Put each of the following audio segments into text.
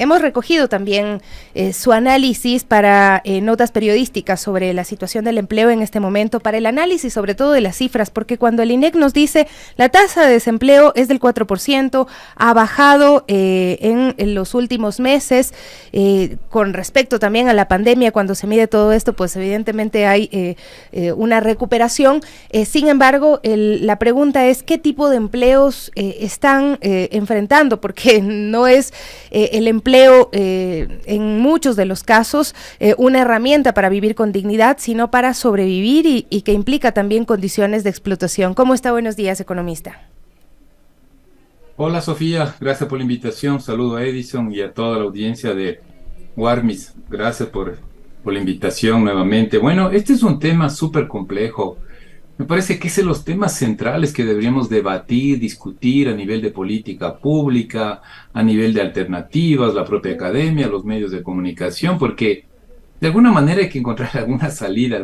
hemos recogido también su análisis para notas periodísticas sobre la situación del empleo en este momento, para el análisis sobre todo de las cifras, porque cuando el INEC nos dice la tasa de desempleo es del 4%, ha bajado en los últimos meses, con respecto también a la pandemia, cuando se mide todo esto, pues evidentemente hay una recuperación. Sin embargo, la pregunta es ¿qué tipo de empleos están enfrentando? Porque no es el empleo en muchos de los casos una herramienta para vivir con dignidad, sino para sobrevivir y que implica también condiciones de explotación. ¿Cómo está? Buenos días, economista. Hola Sofía, gracias por la invitación. Saludo a Edison y a toda la audiencia de Warmis. Gracias por la invitación nuevamente. Bueno, este es un tema súper complejo. Me parece que es de los temas centrales que deberíamos debatir, discutir a nivel de política pública, a nivel de alternativas, la propia academia, los medios de comunicación, porque de alguna manera hay que encontrar alguna salida,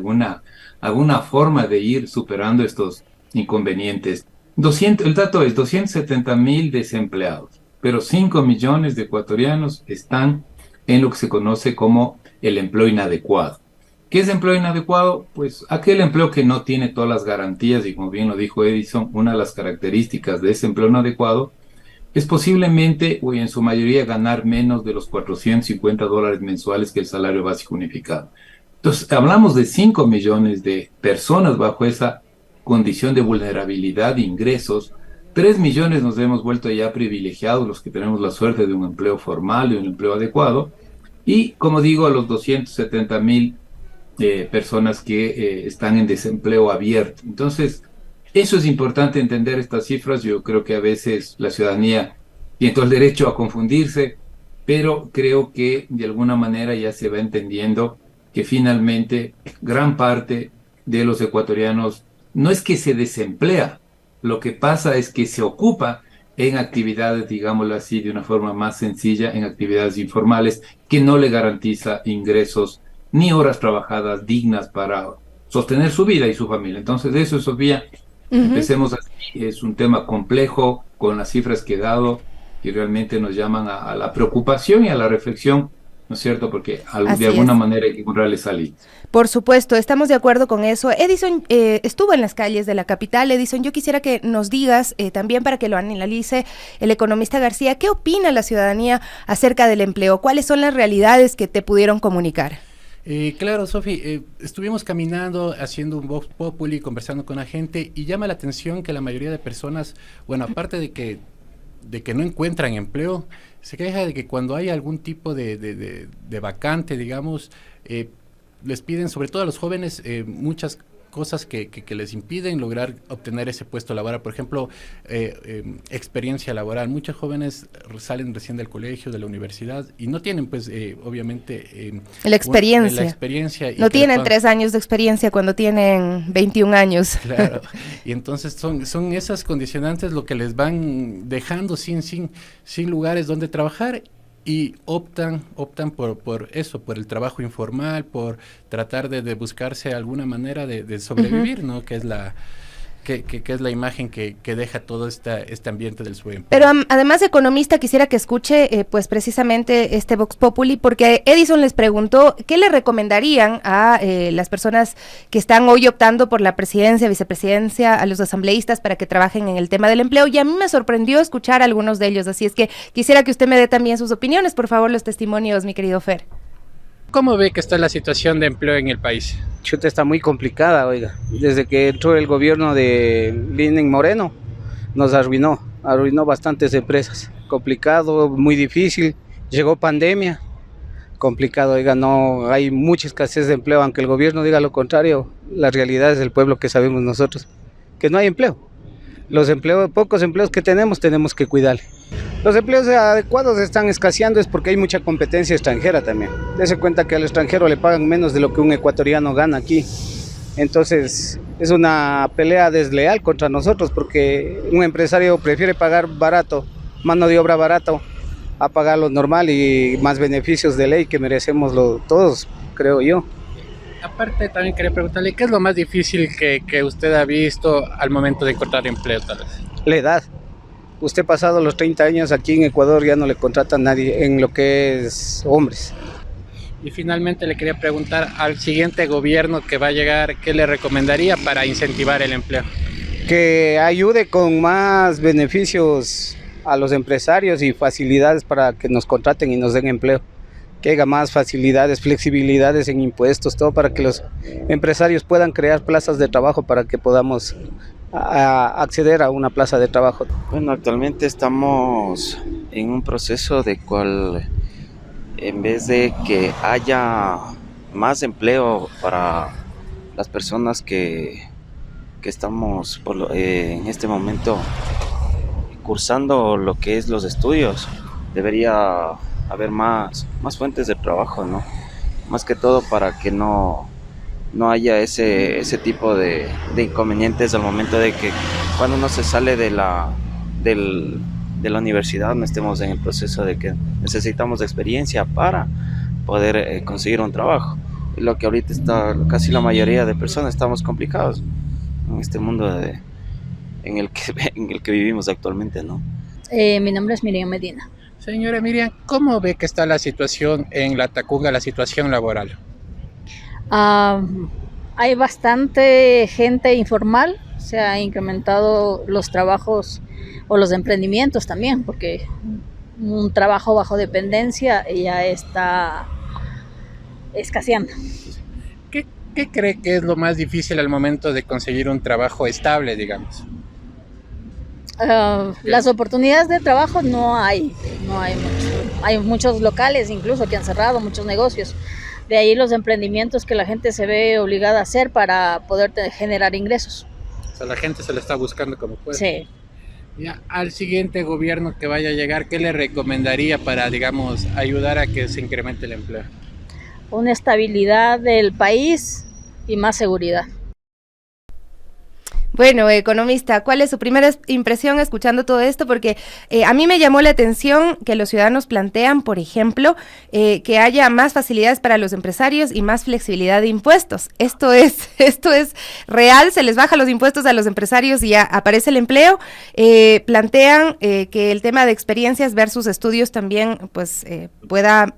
alguna forma de ir superando estos inconvenientes. El dato es 270,000 desempleados, pero 5 millones de ecuatorianos están en lo que se conoce como el empleo inadecuado. ¿Qué es empleo inadecuado? Pues aquel empleo que no tiene todas las garantías, y como bien lo dijo Edison, una de las características de ese empleo inadecuado es posiblemente, o en su mayoría, ganar menos de los $450 mensuales que el salario básico unificado. Entonces, hablamos de 5 millones de personas bajo esa condición de vulnerabilidad de ingresos. 3 millones nos hemos vuelto ya privilegiados, los que tenemos la suerte de un empleo formal, de un empleo adecuado, y como digo, a los 270,000 personas que están en desempleo abierto. Entonces, eso es importante entender estas cifras. Yo creo que a veces la ciudadanía tiene todo el derecho a confundirse, pero creo que de alguna manera ya se va entendiendo que finalmente gran parte de los ecuatorianos no es que se desemplea, lo que pasa es que se ocupa en actividades, digámoslo así, de una forma más sencilla, en actividades informales que no le garantiza ingresos ni horas trabajadas dignas para sostener su vida y su familia. Entonces, de eso, Sofía, empecemos así. Es un tema complejo, con las cifras que he dado, que realmente nos llaman a la preocupación y a la reflexión, ¿no es cierto? Porque de alguna manera hay que encontrarle salida. Por supuesto, estamos de acuerdo con eso. Edison estuvo en las calles de la capital. Edison, yo quisiera que nos digas, también para que lo analice el economista García, ¿qué opina la ciudadanía acerca del empleo? ¿Cuáles son las realidades que te pudieron comunicar? Claro, Sofi, estuvimos caminando, haciendo un Vox Populi, conversando con la gente, y llama la atención que la mayoría de personas, bueno, aparte de que no encuentran empleo, se queja de que cuando hay algún tipo de vacante, digamos, les piden, sobre todo a los jóvenes, muchas cosas que les impiden lograr obtener ese puesto laboral. Por ejemplo, experiencia laboral. Muchos jóvenes salen recién del colegio, de la universidad, y no tienen, pues, obviamente... la experiencia. No tienen 3 años de experiencia cuando tienen 21 años. Claro, y entonces son esas condicionantes lo que les van dejando sin lugares donde trabajar, y optan por eso, por el trabajo informal, por tratar de buscarse alguna manera de sobrevivir, ¿no? Que es la imagen que deja todo este ambiente del subempleo. Pero además, economista, quisiera que escuche pues precisamente este Vox Populi, porque Edison les preguntó qué le recomendarían a las personas que están hoy optando por la presidencia, vicepresidencia, a los asambleístas para que trabajen en el tema del empleo, y a mí me sorprendió escuchar a algunos de ellos, así es que quisiera que usted me dé también sus opiniones, por favor, los testimonios, mi querido Fer. ¿Cómo ve que está la situación de empleo en el país? Chuta, está muy complicada, oiga. Desde que entró el gobierno de Lenín Moreno, nos arruinó bastantes empresas. Complicado, muy difícil. Llegó pandemia, complicado, oiga, no hay mucha escasez de empleo, aunque el gobierno diga lo contrario. La realidad es del pueblo que sabemos nosotros, que no hay empleo. Pocos empleos que tenemos que cuidar. Los empleos adecuados están escaseando es porque hay mucha competencia extranjera también. Dese cuenta que al extranjero le pagan menos de lo que un ecuatoriano gana aquí. Entonces es una pelea desleal contra nosotros, porque un empresario prefiere pagar barato, mano de obra barato, a pagar lo normal y más beneficios de ley que merecemos todos, creo yo. Aparte, también quería preguntarle, ¿qué es lo más difícil que usted ha visto al momento de encontrar empleo, tal vez? La edad. Usted pasado los 30 años aquí en Ecuador ya no le contrata a nadie en lo que es hombres. Y finalmente le quería preguntar al siguiente gobierno que va a llegar, ¿qué le recomendaría para incentivar el empleo? Que ayude con más beneficios a los empresarios y facilidades para que nos contraten y nos den empleo. Que haya más facilidades, flexibilidades en impuestos, todo para que los empresarios puedan crear plazas de trabajo para que podamos acceder a una plaza de trabajo. Bueno, actualmente estamos en un proceso de cual, en vez de que haya más empleo para las personas que estamos en este momento cursando lo que es los estudios, debería haber más fuentes de trabajo, ¿no? Más que todo para que no haya ese tipo de inconvenientes al momento de que cuando uno se sale de la universidad no estemos en el proceso de que necesitamos experiencia para poder conseguir un trabajo. Y lo que ahorita está, casi la mayoría de personas estamos complicados en este mundo en el que vivimos actualmente, ¿no? Mi nombre es Miriam Medina. Señora Miriam, ¿cómo ve que está la situación en la Tacunga, la situación laboral? Hay bastante gente informal, se ha incrementado los trabajos o los emprendimientos también, porque un trabajo bajo dependencia ya está escaseando. ¿Qué cree que es lo más difícil al momento de conseguir un trabajo estable, digamos? Las oportunidades de trabajo no hay mucho. Hay muchos locales incluso que han cerrado, muchos negocios. De ahí los emprendimientos que la gente se ve obligada a hacer para poder generar ingresos. O sea, la gente se lo está buscando como puede. Sí. Ya, al siguiente gobierno que vaya a llegar, ¿qué le recomendaría para, digamos, ayudar a que se incremente el empleo? Una estabilidad del país y más seguridad. Bueno, economista, ¿cuál es su primera impresión escuchando todo esto? Porque a mí me llamó la atención que los ciudadanos plantean, por ejemplo, que haya más facilidades para los empresarios y más flexibilidad de impuestos. Esto es real, se les baja los impuestos a los empresarios y ya aparece el empleo. Plantean que el tema de experiencias versus estudios también pues pueda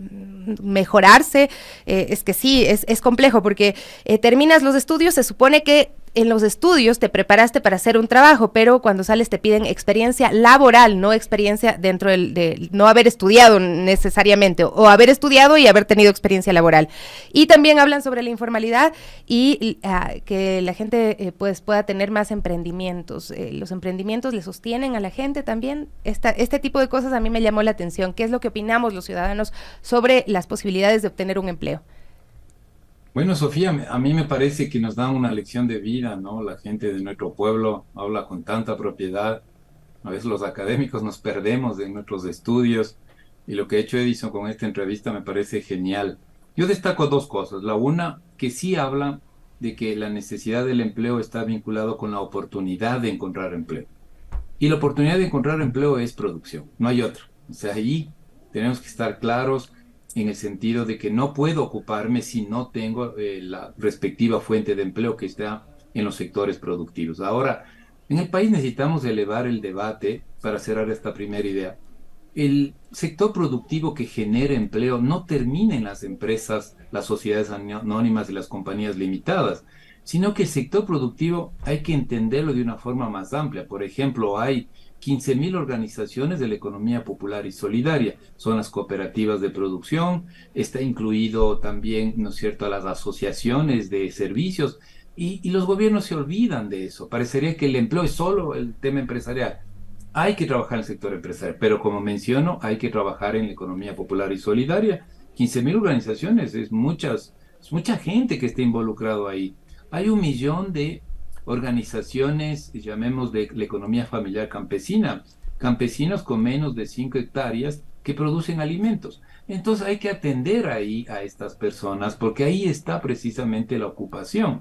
mejorarse. Es que sí, es complejo porque terminas los estudios, se supone que en los estudios te preparaste para hacer un trabajo, pero cuando sales te piden experiencia laboral, no experiencia dentro de no haber estudiado necesariamente, o haber estudiado y haber tenido experiencia laboral. Y también hablan sobre la informalidad y que la gente pues pueda tener más emprendimientos. Los emprendimientos le sostienen a la gente también. Este tipo de cosas a mí me llamó la atención. ¿Qué es lo que opinamos los ciudadanos sobre las posibilidades de obtener un empleo? Bueno, Sofía, a mí me parece que nos dan una lección de vida, ¿no? La gente de nuestro pueblo habla con tanta propiedad. A veces los académicos nos perdemos de nuestros estudios y lo que ha hecho Edison con esta entrevista me parece genial. Yo destaco dos cosas. La una, que sí habla de que la necesidad del empleo está vinculado con la oportunidad de encontrar empleo. Y la oportunidad de encontrar empleo es producción, no hay otra. O sea, ahí tenemos que estar claros en el sentido de que no puedo ocuparme si no tengo la respectiva fuente de empleo que está en los sectores productivos. Ahora, en el país necesitamos elevar el debate para cerrar esta primera idea. El sector productivo que genera empleo no termina en las empresas, las sociedades anónimas y las compañías limitadas, sino que el sector productivo hay que entenderlo de una forma más amplia. Por ejemplo, hay 15.000 organizaciones de la economía popular y solidaria, son las cooperativas de producción, está incluido también, ¿no es cierto?, a las asociaciones de servicios, y los gobiernos se olvidan de eso. Parecería que el empleo es solo el tema empresarial. Hay que trabajar en el sector empresarial, pero como menciono, hay que trabajar en la economía popular y solidaria. 15.000 organizaciones, es mucha gente que está involucrado ahí. Hay 1 millón de organizaciones, llamemos de la economía familiar campesina, campesinos con menos de 5 hectáreas que producen alimentos. Entonces hay que atender ahí a estas personas porque ahí está precisamente la ocupación.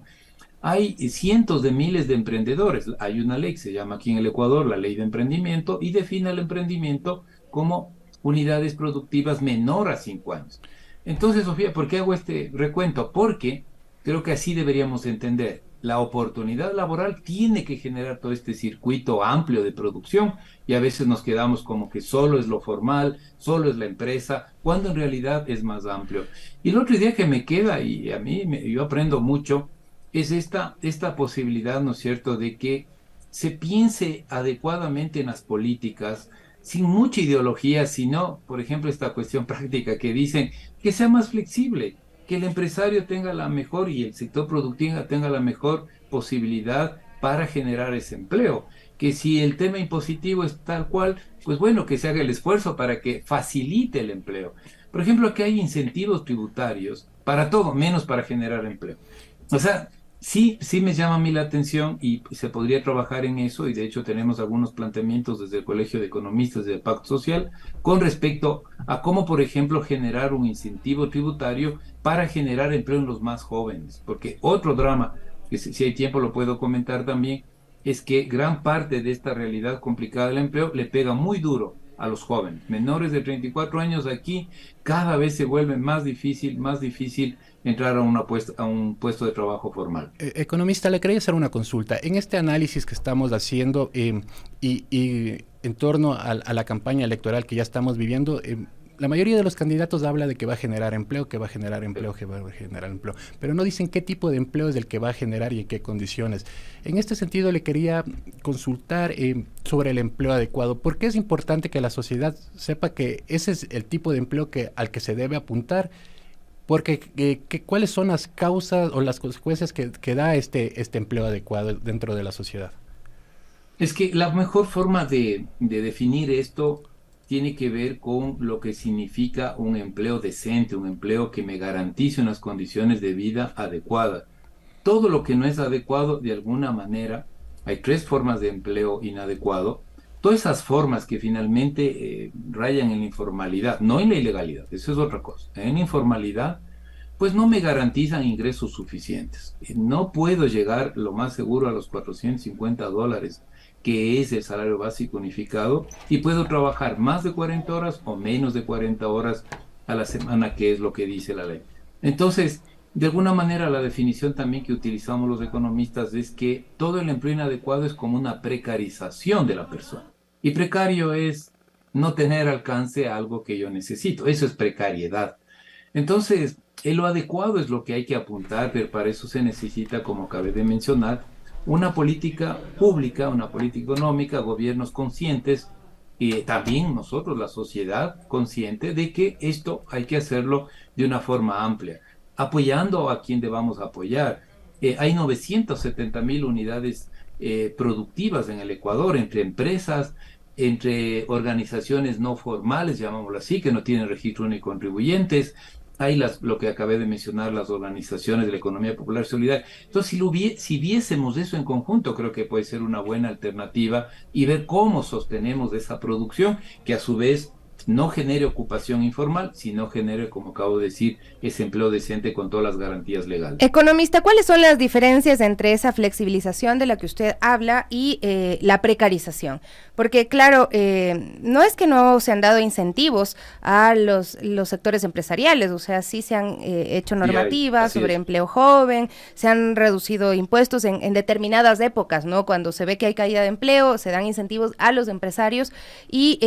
Hay cientos de miles de emprendedores. Hay una ley que se llama aquí en el Ecuador la Ley de Emprendimiento y define el emprendimiento como unidades productivas menor a 5 años. Entonces, Sofía, ¿por qué hago este recuento? Porque creo que así deberíamos entender. la oportunidad laboral tiene que generar todo este circuito amplio de producción y a veces nos quedamos como que solo es lo formal, solo es la empresa, cuando en realidad es más amplio. Y la otra idea que me queda, y a mí yo aprendo mucho, es esta posibilidad, ¿no es cierto?, de que se piense adecuadamente en las políticas, sin mucha ideología, sino, por ejemplo, esta cuestión práctica que dicen que sea más flexible, que el empresario tenga la mejor y el sector productivo tenga la mejor posibilidad para generar ese empleo. Que si el tema impositivo es tal cual, pues bueno, que se haga el esfuerzo para que facilite el empleo. Por ejemplo, aquí hay incentivos tributarios para todo, menos para generar empleo. O sea, sí me llama a mí la atención y se podría trabajar en eso, y de hecho tenemos algunos planteamientos desde el Colegio de Economistas del Pacto Social con respecto a cómo, por ejemplo, generar un incentivo tributario para generar empleo en los más jóvenes. Porque otro drama, que si hay tiempo lo puedo comentar también, es que gran parte de esta realidad complicada del empleo le pega muy duro a los jóvenes. Menores de 34 años aquí cada vez se vuelve más difícil entrar a un puesto de trabajo formal. Economista, le quería hacer una consulta. En este análisis que estamos haciendo y en torno a la campaña electoral que ya estamos viviendo, la mayoría de los candidatos habla de que va a generar empleo, que va a generar empleo, que va a generar empleo, pero no dicen qué tipo de empleo es el que va a generar y en qué condiciones. En este sentido, le quería consultar sobre el empleo adecuado. ¿Por qué es importante que la sociedad sepa que ese es el tipo de empleo al que se debe apuntar? Porque ¿cuáles son las causas o las consecuencias que da este empleo adecuado dentro de la sociedad? Es que la mejor forma de definir esto tiene que ver con lo que significa un empleo decente, un empleo que me garantice unas condiciones de vida adecuadas. Todo lo que no es adecuado, de alguna manera, hay 3 formas de empleo inadecuado. Todas esas formas que finalmente rayan en la informalidad, no en la ilegalidad, eso es otra cosa. En la informalidad, pues no me garantizan ingresos suficientes. No puedo llegar, lo más seguro, a los $450, que es el salario básico unificado, y puedo trabajar más de 40 horas o menos de 40 horas a la semana, que es lo que dice la ley. Entonces, de alguna manera, la definición también que utilizamos los economistas es que todo el empleo inadecuado es como una precarización de la persona. Y precario es no tener alcance a algo que yo necesito. Eso es precariedad. Entonces, lo adecuado es lo que hay que apuntar, pero para eso se necesita, como acabé de mencionar, una política pública, una política económica, gobiernos conscientes, y también nosotros, la sociedad, consciente de que esto hay que hacerlo de una forma amplia, apoyando a quien debamos apoyar. Hay 970,000 unidades productivas en el Ecuador, entre empresas, entre organizaciones no formales, llamámoslo así, que no tienen registro único de contribuyentes. Hay lo que acabé de mencionar, las organizaciones de la economía popular solidaria. Entonces, si viésemos eso en conjunto, creo que puede ser una buena alternativa, y ver cómo sostenemos esa producción, que a su vez no genere ocupación informal, sino genere, como acabo de decir, ese empleo decente con todas las garantías legales. Economista, ¿cuáles son las diferencias entre esa flexibilización de la que usted habla y la precarización? Porque claro, no es que no se han dado incentivos a los sectores empresariales, o sea, sí se han hecho normativas sobre empleo joven, se han reducido impuestos en determinadas épocas, ¿no? Cuando se ve que hay caída de empleo, se dan incentivos a los empresarios y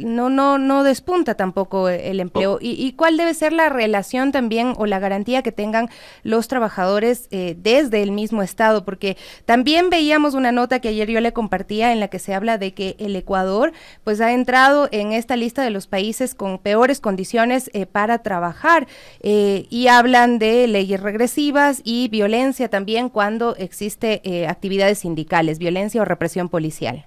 no despunta tampoco el empleo. ¿Y cuál debe ser la relación también o la garantía que tengan los trabajadores desde el mismo Estado? Porque también veíamos una nota que ayer yo le compartía en la que se habla de que el Ecuador pues ha entrado en esta lista de los países con peores condiciones para trabajar y hablan de leyes regresivas y violencia también cuando existe actividades sindicales, violencia o represión policial.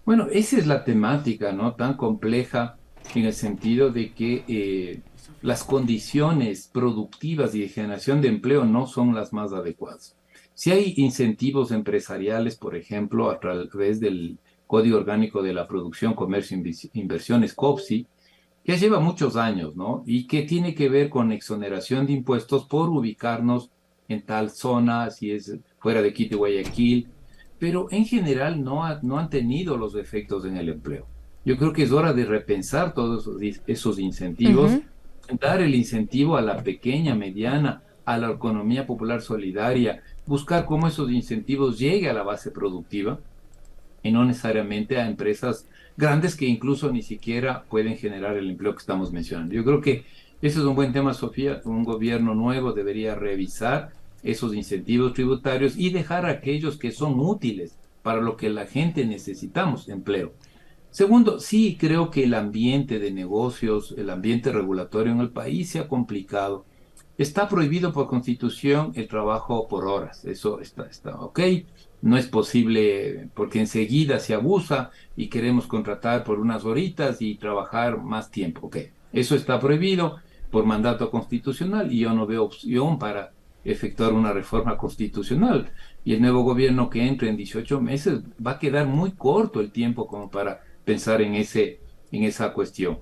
Bueno, esa es la temática, ¿no? Tan compleja en el sentido de que las condiciones productivas y de generación de empleo no son las más adecuadas. Si hay incentivos empresariales, por ejemplo, a través del Código Orgánico de la Producción, Comercio e Inversiones, COPSI, que lleva muchos años, ¿no? Y que tiene que ver con exoneración de impuestos por ubicarnos en tal zona, si es fuera de Quito y Guayaquil, pero en general no han tenido los efectos en el empleo. Yo creo que es hora de repensar todos esos incentivos, dar el incentivo a la pequeña, mediana, a la economía popular solidaria, buscar cómo esos incentivos lleguen a la base productiva y no necesariamente a empresas grandes que incluso ni siquiera pueden generar el empleo que estamos mencionando. Yo creo que ese es un buen tema, Sofía. Un gobierno nuevo debería revisar esos incentivos tributarios y dejar a aquellos que son útiles para lo que la gente necesitamos, empleo. Segundo, sí creo que el ambiente de negocios, el ambiente regulatorio en el país se ha complicado. Está prohibido por constitución el trabajo por horas, eso está ok. No es posible porque enseguida se abusa y queremos contratar por unas horitas y trabajar más tiempo, ok. Eso está prohibido por mandato constitucional y yo no veo opción para efectuar una reforma constitucional. Y el nuevo gobierno que entre en 18 meses va a quedar muy corto el tiempo como para pensar en esa cuestión.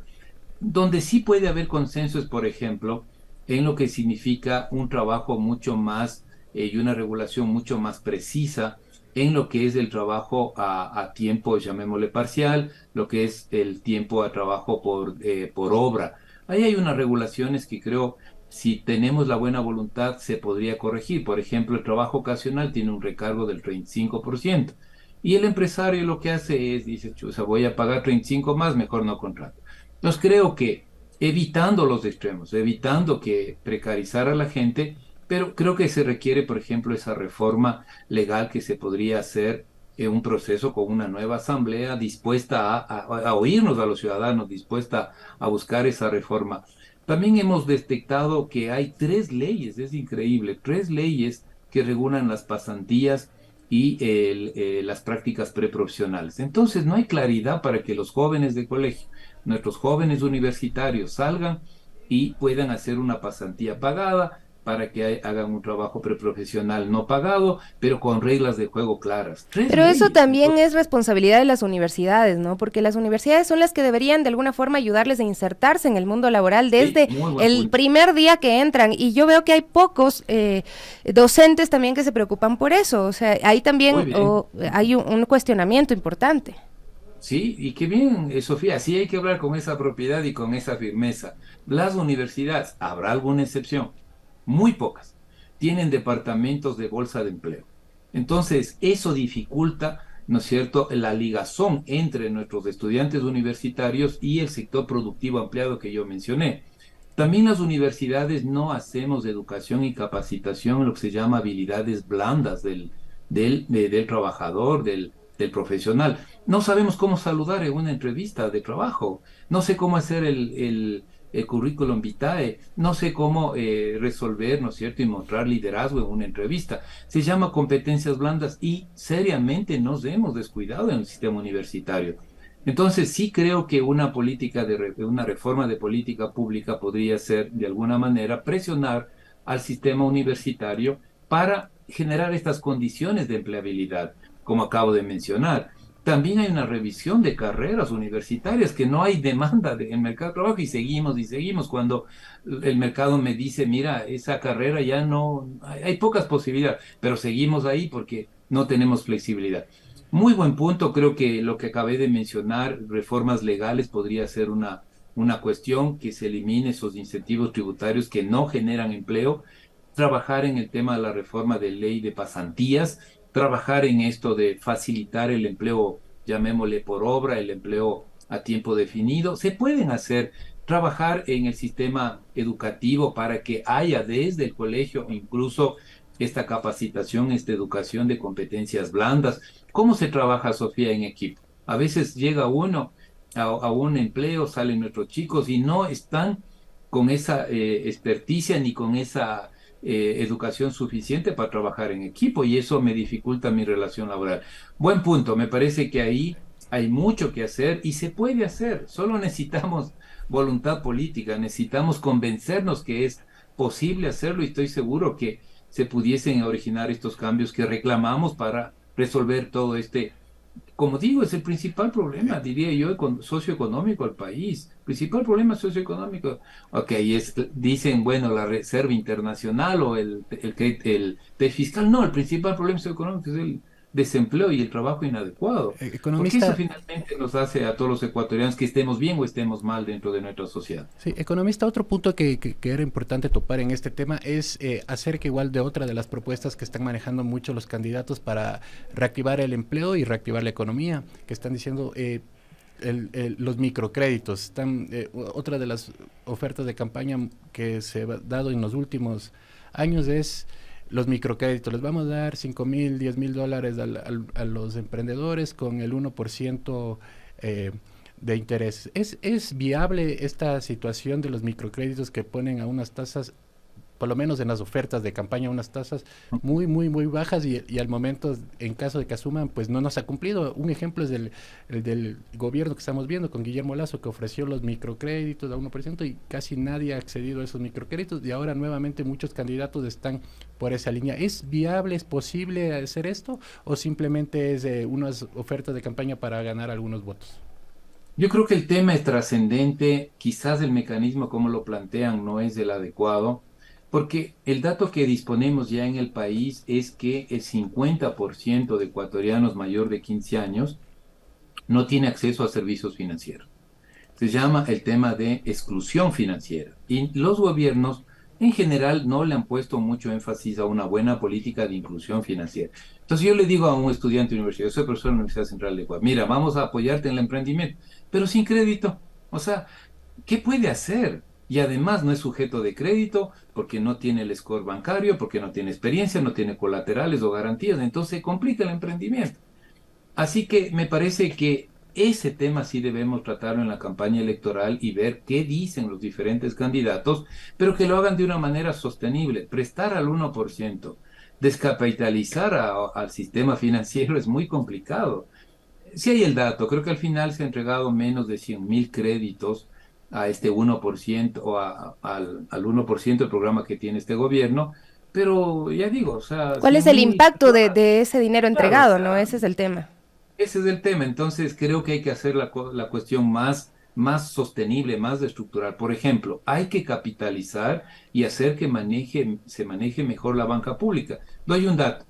Donde sí puede haber consenso es, por ejemplo, en lo que significa un trabajo mucho más y una regulación mucho más precisa en lo que es el trabajo a tiempo, llamémosle parcial, lo que es el tiempo a trabajo por obra. Ahí hay unas regulaciones que creo, si tenemos la buena voluntad, se podría corregir. Por ejemplo, el trabajo ocasional tiene un recargo del 35%. Y el empresario lo que hace es, dice, chusa, voy a pagar 35 más, mejor no contrato. Entonces creo que evitando los extremos, evitando que precarizar a la gente, pero creo que se requiere, por ejemplo, esa reforma legal que se podría hacer en un proceso con una nueva asamblea dispuesta a oírnos a los ciudadanos, dispuesta a buscar esa reforma. También hemos detectado que hay 3 leyes, es increíble, 3 leyes que regulan las pasantías y las prácticas preprofesionales. Entonces no hay claridad para que los jóvenes de colegio, nuestros jóvenes universitarios salgan y puedan hacer una pasantía pagada para que hagan un trabajo preprofesional no pagado, pero con reglas de juego claras. Pero eso también es responsabilidad de las universidades, ¿no? Porque las universidades son las que deberían de alguna forma ayudarles a insertarse en el mundo laboral desde el primer día que entran. Y yo veo que hay pocos docentes también que se preocupan por eso. O sea, ahí también hay un cuestionamiento importante. Sí, y qué bien, Sofía, sí hay que hablar con esa propiedad y con esa firmeza. Las universidades, habrá alguna excepción, muy pocas, tienen departamentos de bolsa de empleo. Entonces, eso dificulta, ¿no es cierto?, la ligazón entre nuestros estudiantes universitarios y el sector productivo ampliado que yo mencioné. También las universidades no hacemos educación y capacitación en lo que se llama habilidades blandas del trabajador, del profesional. No sabemos cómo saludar en una entrevista de trabajo, no sé cómo hacer el currículum vitae, no sé cómo resolver, ¿no es cierto?, y mostrar liderazgo en una entrevista. Se llama competencias blandas y seriamente nos hemos descuidado en el sistema universitario. Entonces sí creo que una reforma de política pública podría ser, de alguna manera, presionar al sistema universitario para generar estas condiciones de empleabilidad, como acabo de mencionar. También hay una revisión de carreras universitarias, que no hay demanda en el mercado de trabajo y seguimos cuando el mercado me dice, mira, esa carrera ya no, hay pocas posibilidades, pero seguimos ahí porque no tenemos flexibilidad. Muy buen punto, creo que lo que acabé de mencionar, reformas legales, podría ser una cuestión que se elimine esos incentivos tributarios que no generan empleo, trabajar en el tema de la reforma de ley de pasantías, trabajar en esto de facilitar el empleo, llamémosle por obra, el empleo a tiempo definido. Se pueden hacer, trabajar en el sistema educativo para que haya desde el colegio incluso esta capacitación, esta educación de competencias blandas. ¿Cómo se trabaja, Sofía, en equipo? A veces llega uno a un empleo, salen nuestros chicos y no están con esa experticia ni con esa educación suficiente para trabajar en equipo, y eso me dificulta mi relación laboral. Buen punto, me parece que ahí hay mucho que hacer y se puede hacer, solo necesitamos voluntad política, necesitamos convencernos que es posible hacerlo, y estoy seguro que se pudiesen originar estos cambios que reclamamos para resolver todo este, como digo, es el principal problema, diría yo, socioeconómico del país. Principal problema socioeconómico. Ok, dicen, bueno, la Reserva Internacional o el fiscal. No, el principal problema socioeconómico es desempleo y el trabajo inadecuado. Porque Economista, eso finalmente nos hace a todos los ecuatorianos que estemos bien o estemos mal dentro de nuestra sociedad. sí, economista, otro punto que era importante topar en este tema es acerca igual de otra de las propuestas que están manejando mucho los candidatos para reactivar el empleo y reactivar la economía, que están diciendo los microcréditos. Están, otra de las ofertas de campaña que se ha dado en los últimos años es los microcréditos. Les vamos a dar 5,000, 10,000 dólares a los emprendedores con el 1% de interés. ¿Es viable esta situación de los microcréditos que ponen a unas tasas, por lo menos en las ofertas de campaña, unas tasas muy, muy, muy bajas y al momento, en caso de que asuman, pues no nos ha cumplido? Un ejemplo es el del gobierno que estamos viendo con Guillermo Lasso, que ofreció los microcréditos a 1% y casi nadie ha accedido a esos microcréditos, y ahora nuevamente muchos candidatos están por esa línea. ¿Es viable, es posible hacer esto, o simplemente es unas ofertas de campaña para ganar algunos votos? Yo creo que el tema es trascendente, quizás el mecanismo como lo plantean no es el adecuado, porque el dato que disponemos ya en el país es que el 50% de ecuatorianos mayor de 15 años no tiene acceso a servicios financieros. Se llama el tema de exclusión financiera. Y los gobiernos en general no le han puesto mucho énfasis a una buena política de inclusión financiera. Entonces yo le digo a un estudiante universitario, yo soy profesor en la Universidad Central de Ecuador, mira, vamos a apoyarte en el emprendimiento, pero sin crédito. O sea, ¿qué puede hacer? Y además no es sujeto de crédito porque no tiene el score bancario, porque no tiene experiencia, no tiene colaterales o garantías, entonces se complica el emprendimiento. Así que me parece que ese tema sí debemos tratarlo en la campaña electoral y ver qué dicen los diferentes candidatos, pero que lo hagan de una manera sostenible. Prestar al 1%, descapitalizar al sistema financiero es muy complicado. Si hay el dato, creo que al final se han entregado menos de 100,000 créditos a este 1% o al 1% del programa que tiene este gobierno, pero ya digo, o sea... ¿Cuál es el 100,000, impacto de ese dinero entregado, claro, o sea, no? Ese es el tema. ese es el tema. Entonces creo que hay que hacer la cuestión más sostenible, más estructural. Por ejemplo, hay que capitalizar y hacer que se maneje mejor la banca pública. Doy un dato.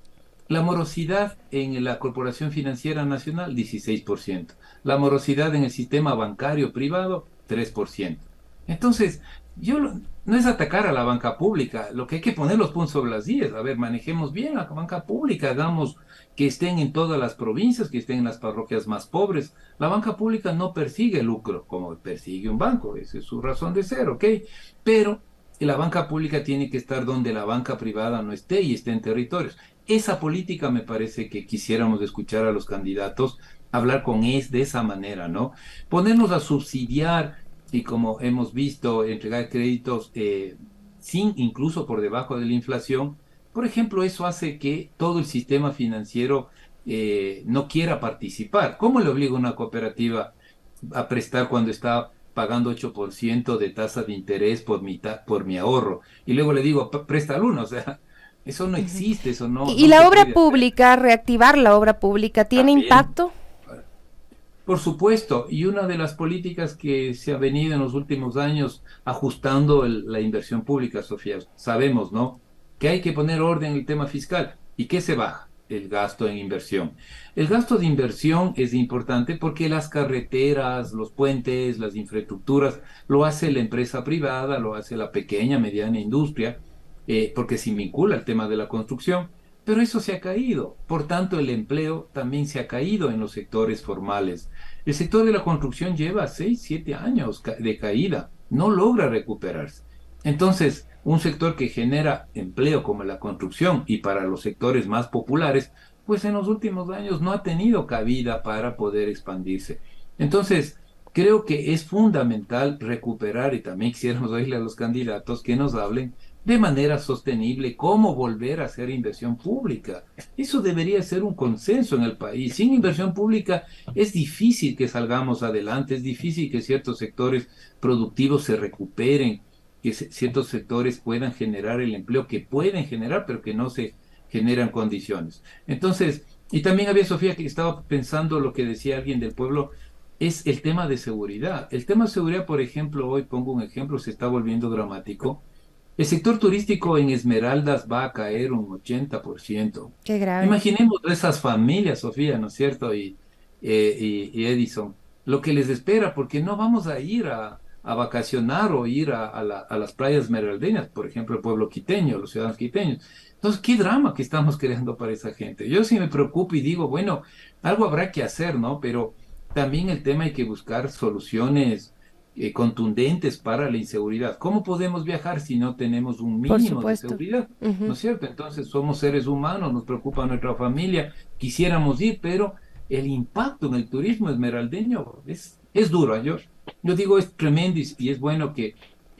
La morosidad en la Corporación Financiera Nacional, 16%. La morosidad en el sistema bancario privado, 3%. Entonces, no es atacar a la banca pública, lo que hay que poner los puntos sobre las IES. A ver, manejemos bien la banca pública, hagamos que estén en todas las provincias, que estén en las parroquias más pobres. La banca pública no persigue lucro como persigue un banco, esa es su razón de ser, ¿ok? Pero la banca pública tiene que estar donde la banca privada no esté y esté en territorios. Esa política me parece que quisiéramos escuchar a los candidatos hablar de esa manera, ¿no? Ponernos a subsidiar y, como hemos visto, entregar créditos sin, incluso por debajo de la inflación. Por ejemplo, eso hace que todo el sistema financiero no quiera participar. ¿Cómo le obliga una cooperativa a prestar cuando está pagando 8% de tasa de interés por mi ahorro? Y luego le digo, presta al 1%, o sea, eso no existe, eso no... ¿Y la obra pública, reactivar la obra pública, tiene impacto? Por supuesto, y una de las políticas que se ha venido en los últimos años ajustando la inversión pública, Sofía, sabemos, ¿no?, que hay que poner orden en el tema fiscal. ¿Y qué se baja? El gasto en inversión. El gasto de inversión es importante porque las carreteras, los puentes, las infraestructuras, lo hace la empresa privada, lo hace la pequeña, mediana industria, porque se vincula al tema de la construcción. Pero eso se ha caído. Por tanto, el empleo también se ha caído en los sectores formales. El sector de la construcción lleva 6, 7 años de caída. No logra recuperarse. Entonces, un sector que genera empleo como la construcción y para los sectores más populares, pues en los últimos años no ha tenido cabida para poder expandirse. Entonces, creo que es fundamental recuperar, y también quisiéramos oírle a los candidatos que nos hablen de manera sostenible cómo volver a hacer inversión pública. Eso debería ser un consenso en el país. Sin inversión pública es difícil que salgamos adelante, es difícil que ciertos sectores productivos se recuperen, que ciertos sectores puedan generar el empleo que pueden generar, pero que no se generan condiciones. Entonces, y también había, Sofía, que estaba pensando lo que decía alguien del pueblo, es el tema de seguridad. El tema de seguridad, por ejemplo, hoy pongo un ejemplo, se está volviendo dramático. el sector turístico en Esmeraldas va a caer un 80%. Qué grave. Imaginemos esas familias, Sofía, ¿no es cierto? Y Edison, lo que les espera, porque no vamos a ir a vacacionar o ir a las playas esmeraldeñas, por ejemplo, el pueblo quiteño, los ciudadanos quiteños. Entonces, qué drama que estamos creando para esa gente. Yo sí me preocupo y digo, bueno, algo habrá que hacer, ¿no? Pero también el tema hay que buscar soluciones contundentes para la inseguridad. ¿Cómo podemos viajar si no tenemos un Por mínimo de supuesto. seguridad? ¿No Ujú. es cierto? Entonces somos seres humanos, nos preocupa nuestra familia, quisiéramos ir, pero el impacto en el turismo esmeraldeño es duro. Yo digo, es tremendo y es bueno que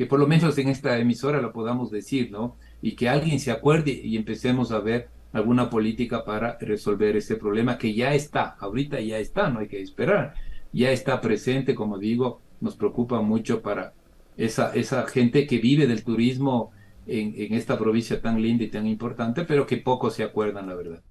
por lo menos en esta emisora lo podamos decir, ¿no? Y que alguien se acuerde y empecemos a ver alguna política para resolver ese problema que ya está, ahorita ya está, no hay que esperar, ya está presente, como digo, nos preocupa mucho para esa gente que vive del turismo en esta provincia tan linda y tan importante, pero que pocos se acuerdan, la verdad.